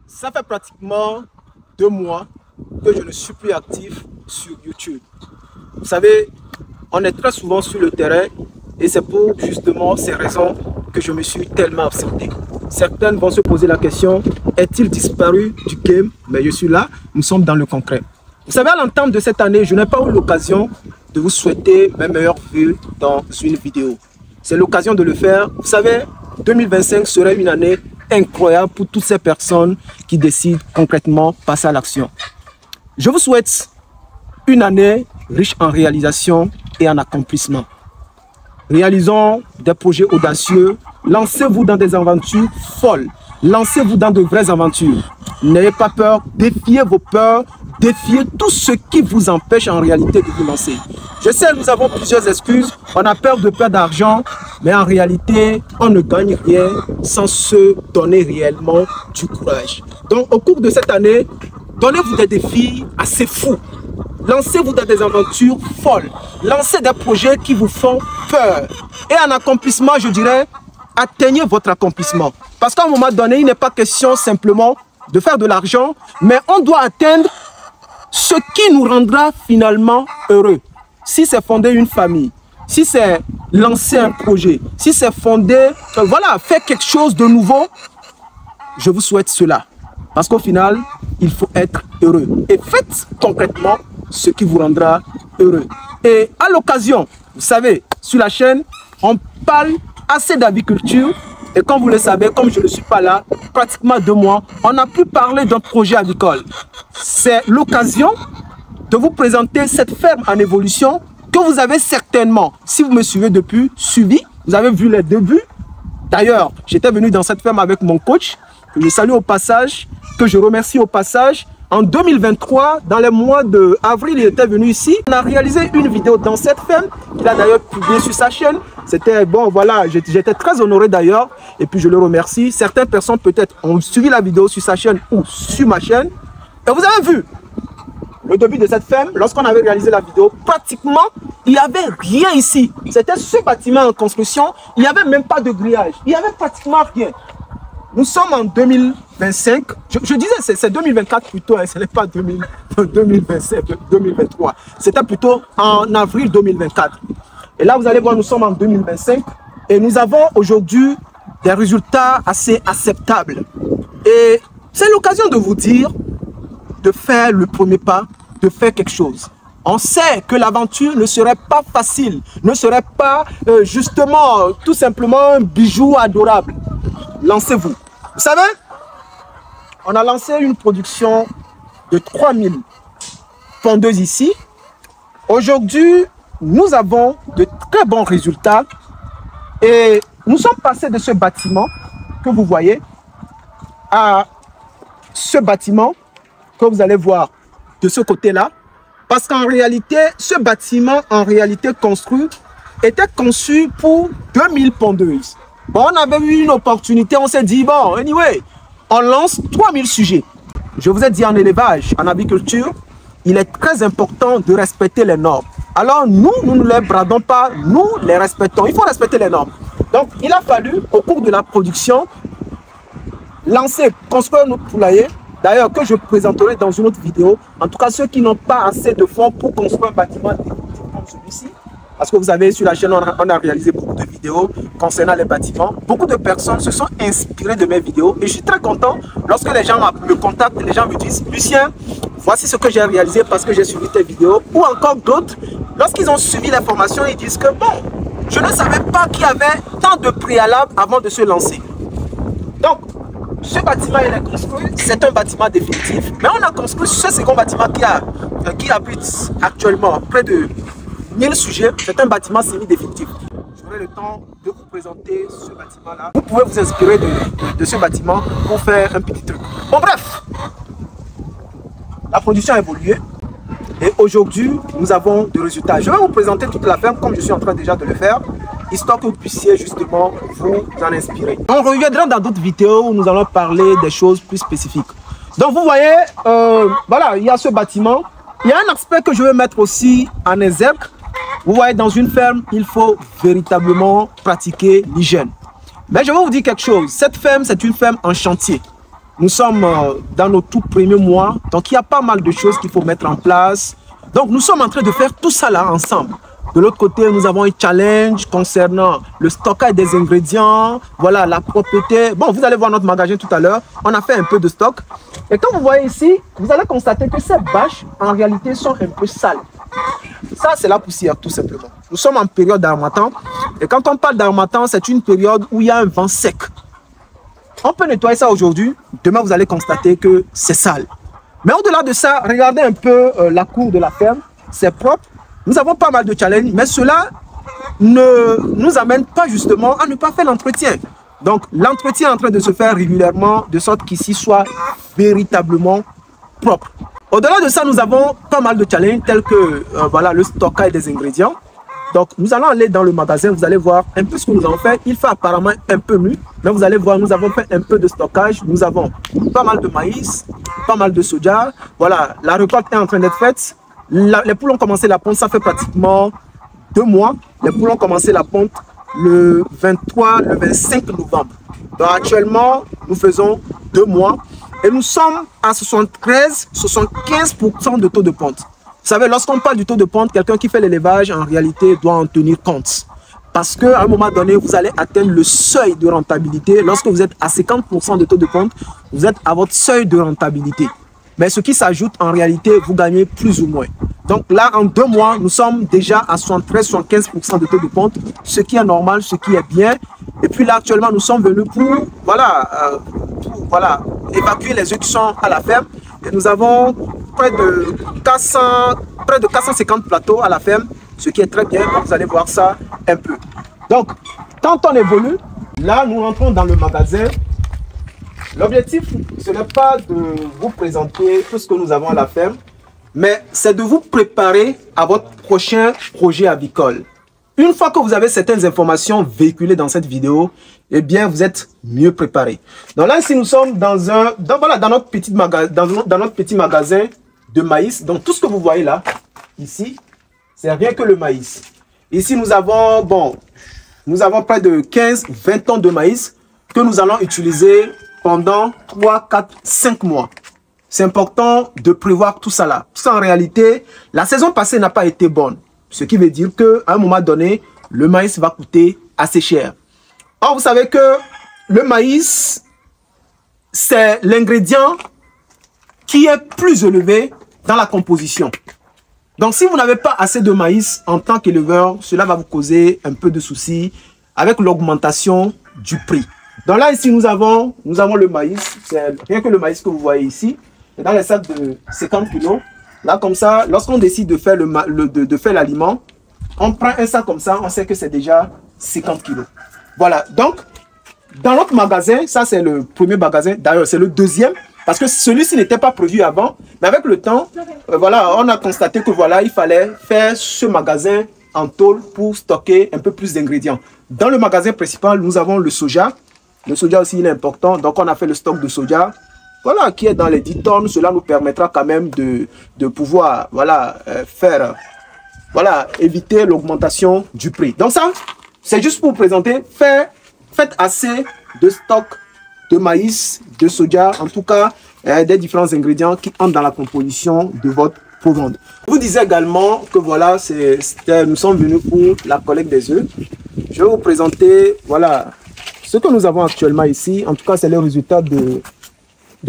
Ça fait pratiquement 2 mois que je ne suis plus actif sur YouTube. Vous savez, on est très souvent sur le terrain et c'est pour justement ces raisons que je me suis tellement absenté. Certaines vont se poser la question, est-il disparu du game? Mais je suis là, nous sommes dans le concret. Vous savez, à l'entame de cette année, je n'ai pas eu l'occasion de vous souhaiter mes meilleures vues dans une vidéo. C'est l'occasion de le faire. Vous savez, 2025 serait une année incroyable pour toutes ces personnes qui décident concrètement de passer à l'action. Je vous souhaite une année riche en réalisation et en accomplissement. Réalisons des projets audacieux, lancez-vous dans des aventures folles, lancez-vous dans de vraies aventures. N'ayez pas peur, défiez vos peurs, défiez tout ce qui vous empêche en réalité de vous lancer. Je sais, nous avons plusieurs excuses, on a peur de perdre d'argent, mais en réalité, on ne gagne rien sans se donner réellement du courage. Donc, au cours de cette année, donnez-vous des défis assez fous. Lancez-vous dans des aventures folles. Lancez des projets qui vous font peur. Et en accomplissement, je dirais, atteignez votre accomplissement. Parce qu'à un moment donné, il n'est pas question simplement de faire de l'argent, mais on doit atteindre ce qui nous rendra finalement heureux. Si c'est fonder une famille, si c'est lancer un projet, si c'est fonder, voilà, faire quelque chose de nouveau, je vous souhaite cela. Parce qu'au final, il faut être heureux. Et faites concrètement ce qui vous rendra heureux. Et à l'occasion, vous savez, sur la chaîne, on parle assez d'agriculture. Et comme vous le savez, comme je ne suis pas là, pratiquement 2 mois, on a pu parler d'un projet agricole. C'est l'occasion de vous présenter cette ferme en évolution que vous avez certainement, si vous me suivez depuis, suivi. Vous avez vu les débuts. D'ailleurs, j'étais venu dans cette ferme avec mon coach, que je salue au passage, que je remercie au passage. En 2023, dans les mois d'avril, il était venu ici. On a réalisé une vidéo dans cette ferme, qu'il a d'ailleurs publiée sur sa chaîne. C'était bon, voilà, j'étais très honoré d'ailleurs. Et puis je le remercie. Certaines personnes peut-être ont suivi la vidéo sur sa chaîne ou sur ma chaîne. Et vous avez vu le début de cette ferme, lorsqu'on avait réalisé la vidéo, pratiquement, il n'y avait rien ici. C'était ce bâtiment en construction. Il n'y avait même pas de grillage. Il n'y avait pratiquement rien. Nous sommes en 2025, je disais c'est 2024 plutôt, hein, ce n'est pas 2025, 2023. C'était plutôt en avril 2024. Et là, vous allez voir, nous sommes en 2025 et nous avons aujourd'hui des résultats assez acceptables. Et c'est l'occasion de vous dire de faire le premier pas, de faire quelque chose. On sait que l'aventure ne serait pas facile, ne serait pas justement tout simplement un bijou adorable. Lancez-vous. Vous savez, on a lancé une production de 3000 pondeuses ici. Aujourd'hui, nous avons de très bons résultats et nous sommes passés de ce bâtiment que vous voyez à ce bâtiment que vous allez voir de ce côté-là. Parce qu'en réalité, ce bâtiment, en réalité construit, était conçu pour 2000 pondeuses. Bon, on avait eu une opportunité, on s'est dit, bon, anyway, on lance 3000 sujets. Je vous ai dit en élevage, en agriculture, il est très important de respecter les normes. Alors nous ne les bradons pas, nous les respectons. Il faut respecter les normes. Donc, il a fallu, au cours de la production, lancer, construire notre poulailler. D'ailleurs, que je présenterai dans une autre vidéo. En tout cas, ceux qui n'ont pas assez de fonds pour construire un bâtiment comme celui-ci. Parce que vous savez, sur la chaîne, on a réalisé beaucoup de vidéos concernant les bâtiments. Beaucoup de personnes se sont inspirées de mes vidéos. Et je suis très content lorsque les gens me contactent, les gens me disent « Lucien, voici ce que j'ai réalisé parce que j'ai suivi tes vidéos. » Ou encore d'autres, lorsqu'ils ont suivi la formation, ils disent que « Bon, je ne savais pas qu'il y avait tant de préalables avant de se lancer. » Donc, ce bâtiment, il est construit, c'est un bâtiment définitif. Mais on a construit ce second bâtiment qui habite actuellement près de 1000 sujets. C'est un bâtiment semi-définitif. J'aurai le temps de vous présenter ce bâtiment-là. Vous pouvez vous inspirer de ce bâtiment pour faire un petit truc. Bon, bref, la production a évolué. Et aujourd'hui, nous avons des résultats. Je vais vous présenter toute la ferme comme je suis en train déjà de le faire, histoire que vous puissiez justement vous en inspirer. On reviendra dans d'autres vidéos où nous allons parler des choses plus spécifiques. Donc vous voyez, voilà, il y a ce bâtiment. Il y a un aspect que je vais mettre aussi en exergue. Vous voyez, dans une ferme, il faut véritablement pratiquer l'hygiène. Mais je vais vous dire quelque chose. Cette ferme, c'est une ferme en chantier. Nous sommes dans nos tout premiers mois. Donc, il y a pas mal de choses qu'il faut mettre en place. Donc, nous sommes en train de faire tout ça là ensemble. De l'autre côté, nous avons un challenge concernant le stockage des ingrédients. Voilà, la propreté. Bon, vous allez voir notre magasin tout à l'heure. On a fait un peu de stock. Et comme vous voyez ici, vous allez constater que ces bâches, en réalité, sont un peu sales. Ça, c'est la poussière, tout simplement. Nous sommes en période d'harmattan. Et quand on parle d'harmattan, c'est une période où il y a un vent sec. On peut nettoyer ça aujourd'hui. Demain, vous allez constater que c'est sale. Mais au-delà de ça, regardez un peu la cour de la ferme. C'est propre. Nous avons pas mal de challenges, mais cela ne nous amène pas justement à ne pas faire l'entretien. Donc, l'entretien est en train de se faire régulièrement, de sorte qu'ici soit véritablement propre. Au-delà de ça, nous avons pas mal de challenges, tels que voilà, le stockage des ingrédients. Donc, nous allons aller dans le magasin, vous allez voir un peu ce que nous avons fait. Il fait apparemment un peu mieux, mais vous allez voir, nous avons fait un peu de stockage. Nous avons pas mal de maïs, pas mal de soja. Voilà, la récolte est en train d'être faite. Les poules ont commencé la ponte, ça fait pratiquement 2 mois. Les poules ont commencé la ponte le 23, le 25 novembre. Donc, actuellement, nous faisons 2 mois et nous sommes à 73-75% de taux de ponte. Vous savez, lorsqu'on parle du taux de ponte, quelqu'un qui fait l'élevage, en réalité, doit en tenir compte. Parce qu'à un moment donné, vous allez atteindre le seuil de rentabilité. Lorsque vous êtes à 50% de taux de ponte, vous êtes à votre seuil de rentabilité. Mais ce qui s'ajoute, en réalité, vous gagnez plus ou moins. Donc là, en 2 mois, nous sommes déjà à 73-75% de taux de ponte, ce qui est normal, ce qui est bien. Et puis là, actuellement, nous sommes venus pour, voilà, évacuer les œufs qui sont à la ferme. Et nous avons près de 450 plateaux à la ferme, ce qui est très bien. Donc, vous allez voir ça un peu. Donc, quand on évolue, là, nous rentrons dans le magasin. L'objectif, ce n'est pas de vous présenter tout ce que nous avons à la ferme, mais c'est de vous préparer à votre prochain projet avicole. Une fois que vous avez certaines informations véhiculées dans cette vidéo, eh bien, vous êtes mieux préparé. Donc là, ici, nous sommes dans notre petit magasin de maïs. Donc, tout ce que vous voyez là, ici, c'est rien que le maïs. Ici, nous avons près de 15-20 tonnes de maïs que nous allons utiliser pendant 3, 4, 5 mois. C'est important de prévoir tout ça là. Parce qu'en réalité, la saison passée n'a pas été bonne. Ce qui veut dire qu'à un moment donné, le maïs va coûter assez cher. Or, vous savez que le maïs, c'est l'ingrédient qui est plus élevé dans la composition. Donc, si vous n'avez pas assez de maïs en tant qu'éleveur, cela va vous causer un peu de soucis avec l'augmentation du prix. Donc là, ici, nous avons le maïs. C'est rien que le maïs que vous voyez ici. C'est dans les sacs de 50 kg. Là, comme ça, lorsqu'on décide de faire l'aliment, on prend un sac comme ça, on sait que c'est déjà 50 kg. Voilà. Donc, dans notre magasin, ça c'est le premier magasin. D'ailleurs, c'est le deuxième. Parce que celui-ci n'était pas prévu avant. Mais avec le temps, voilà, on a constaté que voilà, il fallait faire ce magasin en tôle pour stocker un peu plus d'ingrédients. Dans le magasin principal, nous avons le soja. Le soja aussi, il est important. Donc, on a fait le stock de soja. Voilà, qui est dans les 10 tonnes. Cela nous permettra quand même de pouvoir, voilà, éviter l'augmentation du prix. Donc ça, c'est juste pour vous présenter. Faites assez de stock de maïs, de soja, en tout cas, des différents ingrédients qui entrent dans la composition de votre provende. Je vous disais également que voilà, nous sommes venus pour la collecte des œufs. Je vais vous présenter, voilà, ce que nous avons actuellement ici. En tout cas, c'est le résultat de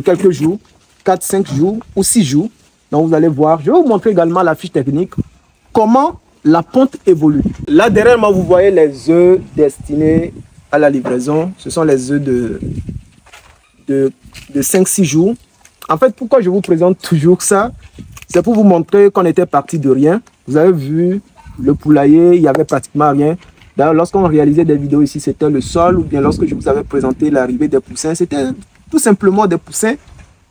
quelques jours, 4, 5 jours ou 6 jours. Donc, vous allez voir. Je vais vous montrer également la fiche technique, comment la ponte évolue. Là, derrière moi, vous voyez les œufs destinés à la livraison. Ce sont les œufs de 5-6 jours. En fait, pourquoi je vous présente toujours ça? C'est pour vous montrer qu'on était parti de rien. Vous avez vu le poulailler, il n'y avait pratiquement rien. D'ailleurs, lorsqu'on réalisait des vidéos ici, c'était le sol, ou bien lorsque je vous avais présenté l'arrivée des poussins, c'était tout simplement des poussins,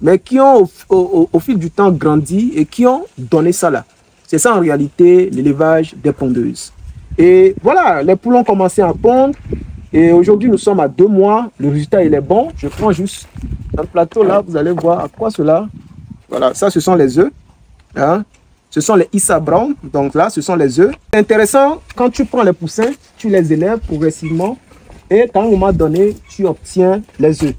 mais qui ont au fil du temps grandi et qui ont donné ça là. C'est ça en réalité l'élevage des pondeuses. Et voilà, les poules ont commencé à pondre. Et aujourd'hui, nous sommes à 2 mois. Le résultat, il est bon. Je prends juste un plateau là. Vous allez voir à quoi cela. Voilà, ça, ce sont les œufs. Hein? Ce sont les Issa Brown. Donc là, ce sont les œufs. C'est intéressant, quand tu prends les poussins, tu les élèves progressivement. Et à un moment donné, tu obtiens les œufs.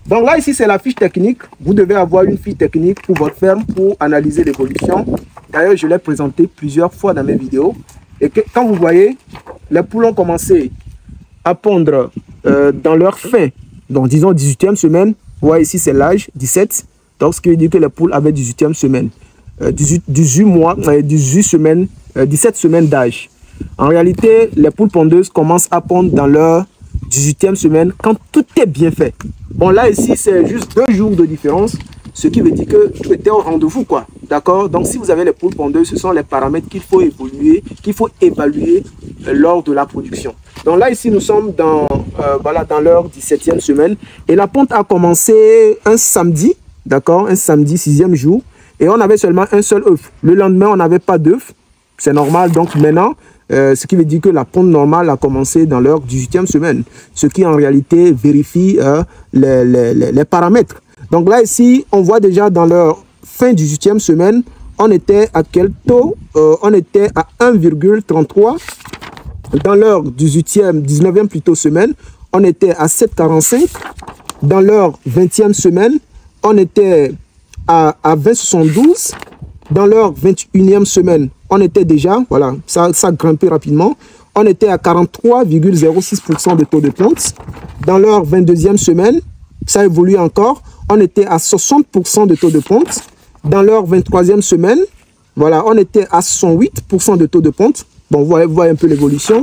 Donc là, ici, c'est la fiche technique. Vous devez avoir une fiche technique pour votre ferme pour analyser l'évolution. D'ailleurs, je l'ai présenté plusieurs fois dans mes vidéos. Et quand vous voyez, les poules ont commencé à pondre dans leur fin, donc disons 18e semaine. Vous voyez ici, c'est l'âge, 17. Donc, ce qui veut dire que les poules avaient 18e semaine. 18 mois, 18 semaines, 17 semaines d'âge. En réalité, les poules pondeuses commencent à pondre dans leur 18e semaine quand tout est bien fait. Bon, là, ici, c'est juste 2 jours de différence, ce qui veut dire que tout était au rendez-vous, quoi. D'accord? Donc, si vous avez les poules pondeuses, ce sont les paramètres qu'il faut évaluer lors de la production. Donc là, ici, nous sommes dans, voilà, dans leur 17e semaine. Et la ponte a commencé un samedi, d'accord? Un samedi, 6e jour. Et on avait seulement un seul œuf. Le lendemain, on n'avait pas d'œuf. C'est normal. Donc maintenant, ce qui veut dire que la ponte normale a commencé dans leur 18e semaine. Ce qui en réalité vérifie les paramètres. Donc là, ici, on voit déjà dans leur fin 18e semaine, on était à quel taux? On était à 1,33. Dans leur 19e plutôt semaine, on était à 7,45. Dans leur 20e semaine, on était à 20,72. Dans leur 21e semaine, on était déjà, voilà, ça a grimpé rapidement. On était à 43,06% de taux de ponte. Dans leur 22e semaine, ça évolue encore. On était à 60% de taux de ponte. Dans leur 23e semaine, voilà, on était à 108% de taux de ponte. Bon, vous voyez un peu l'évolution.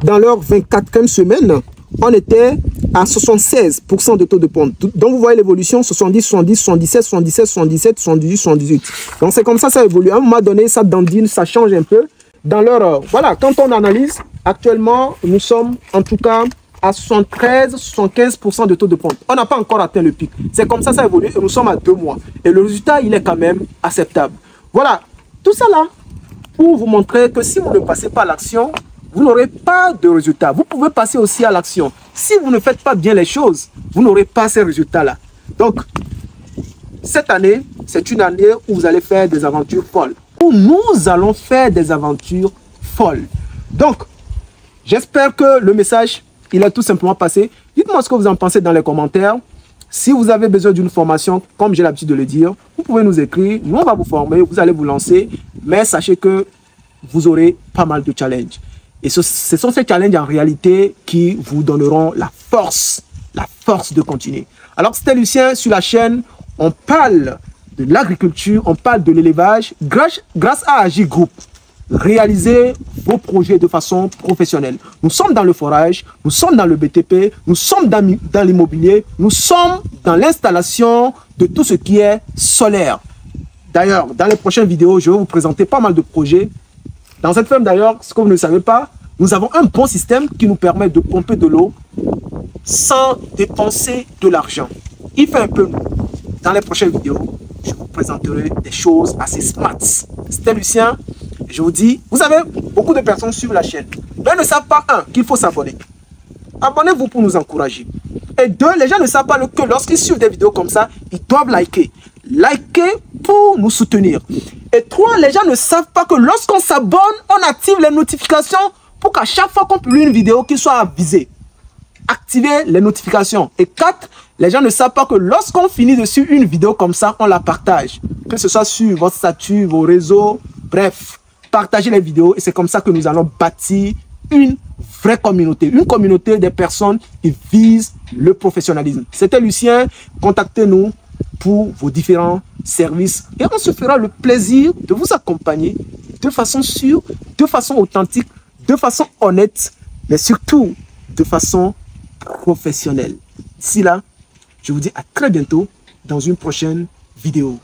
Dans leur 24e semaine, on était à 76% de taux de ponte. Donc, vous voyez l'évolution, 70, 70, 77, 77, 77, 78, 78. Donc, c'est comme ça évolue. À un moment donné, ça dandine, ça change un peu. Dans leur, voilà, quand on analyse, actuellement, nous sommes en tout cas à 73, 75% de taux de ponte. On n'a pas encore atteint le pic. C'est comme ça évolue et nous sommes à 2 mois. Et le résultat, il est quand même acceptable. Voilà, tout ça là, pour vous montrer que si vous ne passez pas à l'action, vous n'aurez pas de résultat. Vous pouvez passer aussi à l'action. Si vous ne faites pas bien les choses, vous n'aurez pas ces résultats-là. Donc, cette année, c'est une année où vous allez faire des aventures folles. Où nous allons faire des aventures folles. Donc, j'espère que le message, il est tout simplement passé. Dites-moi ce que vous en pensez dans les commentaires. Si vous avez besoin d'une formation, comme j'ai l'habitude de le dire, vous pouvez nous écrire. Nous, on va vous former, vous allez vous lancer. Mais sachez que vous aurez pas mal de challenges. Et ce sont ces challenges en réalité qui vous donneront la force de continuer. Alors, c'était Lucien sur la chaîne. On parle de l'agriculture, on parle de l'élevage. Grâce à Agi Group, réalisez vos projets de façon professionnelle. Nous sommes dans le forage, nous sommes dans le BTP, nous sommes dans l'immobilier, nous sommes dans l'installation de tout ce qui est solaire. D'ailleurs, dans les prochaines vidéos, je vais vous présenter pas mal de projets. Dans cette ferme d'ailleurs, ce que vous ne savez pas, nous avons un bon système qui nous permet de pomper de l'eau sans dépenser de l'argent. Il fait un peu nous. Dans les prochaines vidéos, je vous présenterai des choses assez smart. C'était Lucien. Et je vous dis, vous savez, beaucoup de personnes suivent la chaîne. Mais ne savent pas, qu'il faut s'abonner. Abonnez-vous pour nous encourager. Et 2, les gens ne savent pas que lorsqu'ils suivent des vidéos comme ça, ils doivent liker. Liker pour nous soutenir. Et 3, les gens ne savent pas que lorsqu'on s'abonne, on active les notifications pour qu'à chaque fois qu'on publie une vidéo, qu'il soit avisé. Activez les notifications. Et 4, les gens ne savent pas que lorsqu'on finit dessus une vidéo comme ça, on la partage. Que ce soit sur votre statut, vos réseaux, bref, partagez les vidéos. Et c'est comme ça que nous allons bâtir une vraie communauté. Une communauté des personnes qui visent le professionnalisme. C'était Lucien. Contactez-nous pour vos différents services. Et on se fera le plaisir de vous accompagner de façon sûre, de façon authentique, de façon honnête, mais surtout de façon professionnelle. D'ici là, je vous dis à très bientôt dans une prochaine vidéo.